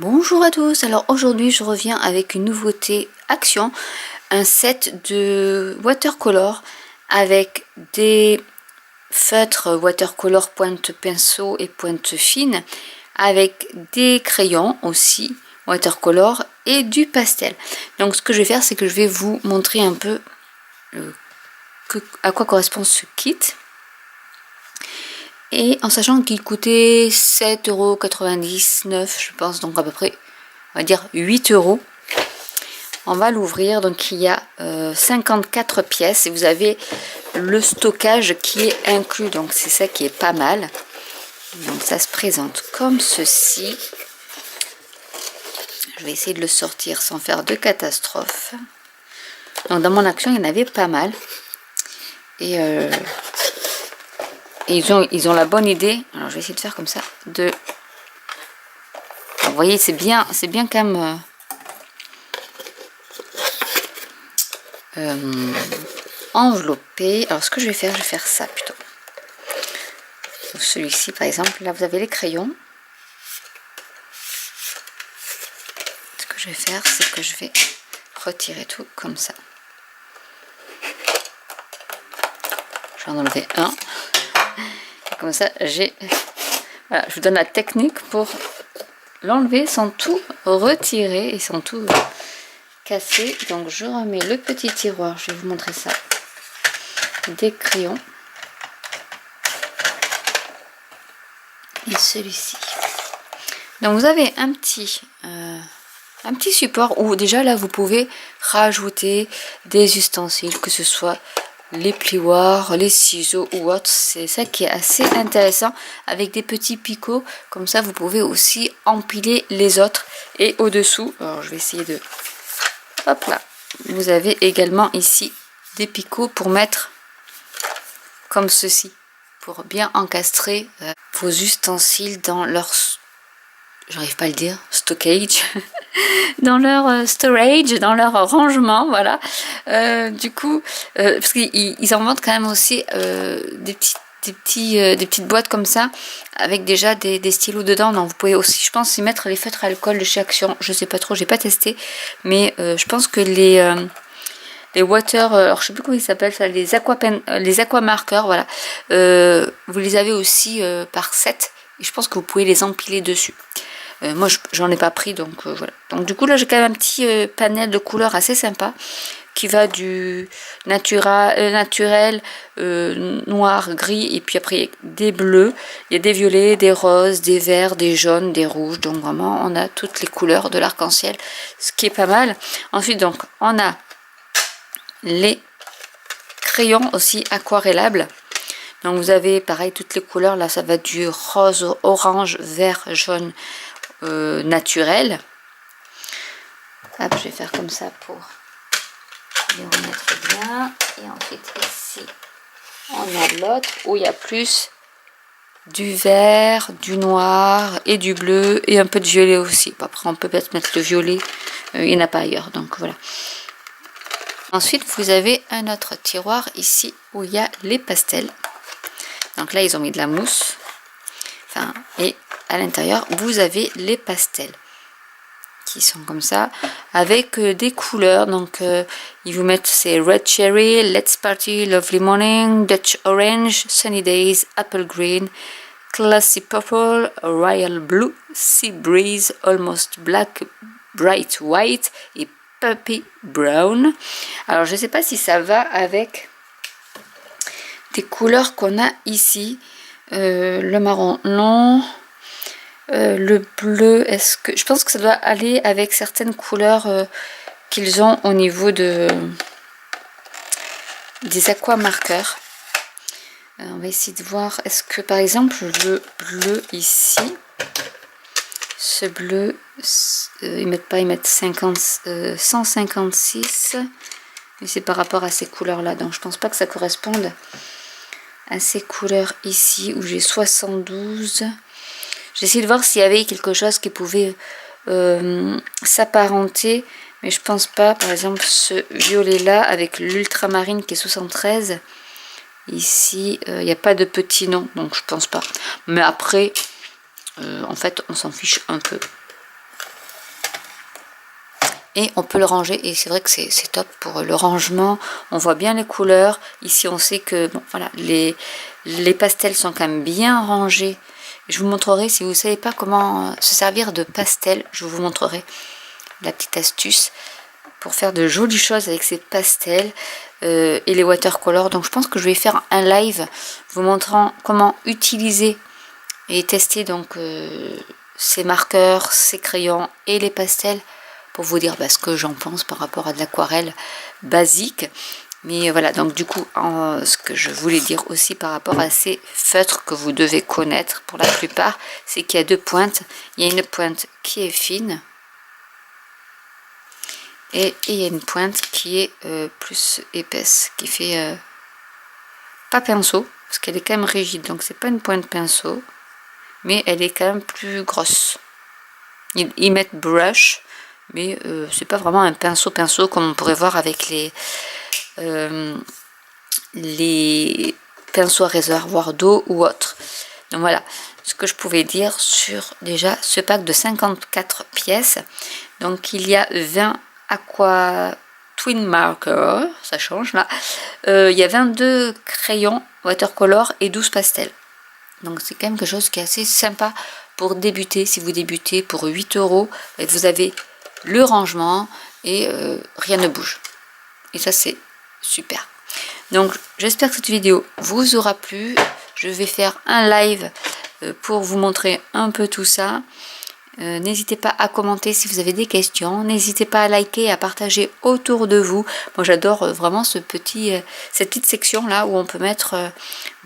Bonjour à tous, alors aujourd'hui je reviens avec une nouveauté Action, un set de watercolor avec des feutres watercolor pointe pinceau et pointe fine, avec des crayons aussi watercolor et du pastel. Donc ce que je vais faire, c'est que je vais vous montrer un peu à quoi correspond ce kit. Et en sachant qu'il coûtait 7,99 €, je pense, donc à peu près, on va dire 8 €. On va l'ouvrir, donc il y a 54 pièces et vous avez le stockage qui est inclus, donc c'est ça qui est pas mal. Donc ça se présente comme ceci. Je vais essayer de le sortir sans faire de catastrophe. Donc dans mon Action, il y en avait pas mal. Et ils ont la bonne idée. Alors je vais essayer de faire comme ça. Alors, vous voyez, c'est bien quand même enveloppé. Alors ce que je vais faire ça plutôt. Celui-ci par exemple, là vous avez les crayons. Ce que je vais faire, c'est que je vais retirer tout comme ça. Je vais en enlever un. Et comme ça, voilà, je vous donne la technique pour l'enlever sans tout retirer et sans tout casser. Donc je remets le petit tiroir, je vais vous montrer ça, des crayons. Et celui-ci. Donc vous avez un petit support où déjà là vous pouvez rajouter des ustensiles, que ce soit les plioirs, les ciseaux ou autre. C'est ça qui est assez intéressant, avec des petits picots, comme ça vous pouvez aussi empiler les autres. Et au dessous, alors je vais essayer de, hop là, vous avez également ici des picots pour mettre comme ceci, pour bien encastrer vos ustensiles dans leur, j'arrive pas à le dire, stockage, dans leur storage, dans leur rangement, voilà. Du coup, parce qu'ils en vendent quand même aussi des petites boîtes comme ça, avec déjà des stylos dedans. Donc vous pouvez aussi, je pense, y mettre les feutres à alcool de chez Action. Je sais pas trop, j'ai pas testé, mais je pense que les water, alors je sais plus comment ils s'appellent ça, les aqua marqueurs, voilà. Vous les avez aussi par set, et je pense que vous pouvez les empiler dessus. Moi j'en ai pas pris, donc voilà. Donc du coup là j'ai quand même un petit panel de couleurs assez sympa, qui va du naturel, noir, gris, et puis après des bleus, il y a des violets, des roses, des verts, des jaunes, des rouges. Donc vraiment on a toutes les couleurs de l'arc-en-ciel, ce qui est pas mal. Ensuite donc on a les crayons aussi aquarellables. Donc vous avez pareil toutes les couleurs, là ça va du rose, orange, vert, jaune, naturel. Hop, je vais faire comme ça pour les remettre bien. Et ensuite ici on a l'autre où il y a plus du vert, du noir et du bleu et un peu de violet aussi. Après on peut peut-être mettre le violet, il n'y en a pas ailleurs, donc voilà. Ensuite vous avez un autre tiroir ici où il y a les pastels. Donc là ils ont mis de la mousse, enfin, et à l'intérieur vous avez les pastels qui sont comme ça, avec des couleurs. Donc ils vous mettent ces red cherry, let's party, lovely morning, Dutch orange, sunny days, apple green, classy purple, royal blue, sea breeze, almost black, bright white et puppy brown. Alors je sais pas si ça va avec des couleurs qu'on a ici, le marron non, le bleu, est-ce que je pense que ça doit aller avec certaines couleurs qu'ils ont au niveau des aquamarqueurs. On va essayer de voir, est-ce que par exemple le bleu ici, ce bleu, ils mettent 156, mais c'est par rapport à ces couleurs là, donc je pense pas que ça corresponde à ces couleurs ici où j'ai 72. J'ai essayé de voir s'il y avait quelque chose qui pouvait s'apparenter, mais je pense pas. Par exemple ce violet là avec l'ultramarine qui est 73, ici il n'y a pas de petit nom, donc je pense pas. Mais après en fait on s'en fiche un peu. et on peut le ranger, et c'est vrai que c'est top pour le rangement. On voit bien les couleurs. Ici on sait que bon, voilà, les pastels sont quand même bien rangés. Je vous montrerai, si vous ne savez pas comment se servir de pastel, je vous montrerai la petite astuce pour faire de jolies choses avec ces pastels et les watercolors. Donc je pense que je vais faire un live vous montrant comment utiliser et tester donc ces marqueurs, ces crayons et les pastels, pour vous dire ce que j'en pense par rapport à de l'aquarelle basique. Mais voilà, donc du coup, ce que je voulais dire aussi par rapport à ces feutres que vous devez connaître pour la plupart, c'est qu'il y a deux pointes. Il y a une pointe qui est fine et il y a une pointe qui est plus épaisse, qui fait pas pinceau, parce qu'elle est quand même rigide, donc c'est pas une pointe pinceau, mais elle est quand même plus grosse. Ils mettent brush, mais c'est pas vraiment un pinceau comme on pourrait voir avec les pinceaux à réservoir d'eau ou autre. Donc voilà ce que je pouvais dire sur déjà ce pack de 54 pièces. Donc il y a 20 aqua twin marker, ça change là. Il y a 22 crayons watercolor et 12 pastels. Donc c'est quand même quelque chose qui est assez sympa pour débuter. Si vous débutez pour 8 €, vous avez le rangement et rien ne bouge. Et ça c'est super. Donc j'espère que cette vidéo vous aura plu. Je vais faire un live pour vous montrer un peu tout ça. N'hésitez pas à commenter si vous avez des questions. N'hésitez pas à liker et à partager autour de vous. Moi j'adore vraiment cette petite section là où on peut mettre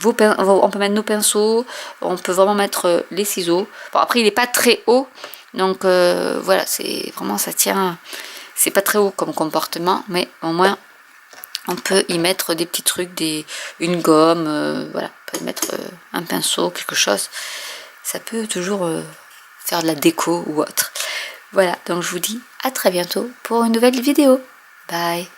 on peut mettre nos pinceaux, on peut vraiment mettre les ciseaux. Bon, après il n'est pas très haut, donc voilà, c'est vraiment, ça tient. C'est pas très haut comme comportement, mais au moins on peut y mettre des petits trucs, une gomme, voilà, on peut y mettre un pinceau, quelque chose. Ça peut toujours faire de la déco ou autre. Voilà, donc je vous dis à très bientôt pour une nouvelle vidéo. Bye!